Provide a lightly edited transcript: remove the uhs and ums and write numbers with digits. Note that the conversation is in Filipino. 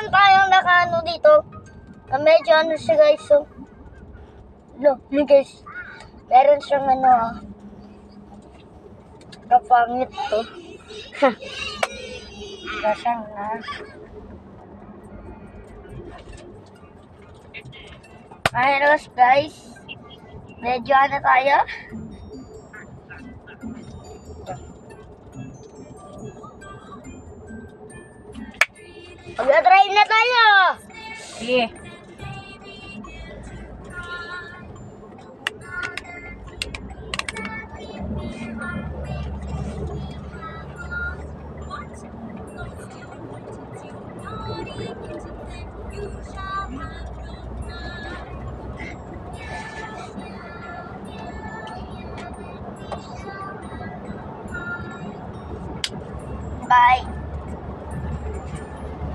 meron tayong nakaano dito. Na medyo ano siya guys. So, yun guys. Meron siyang kapangit to. Kasang na. Ayos guys. Medyo ano tayo. Mag-try na tayo. Sige.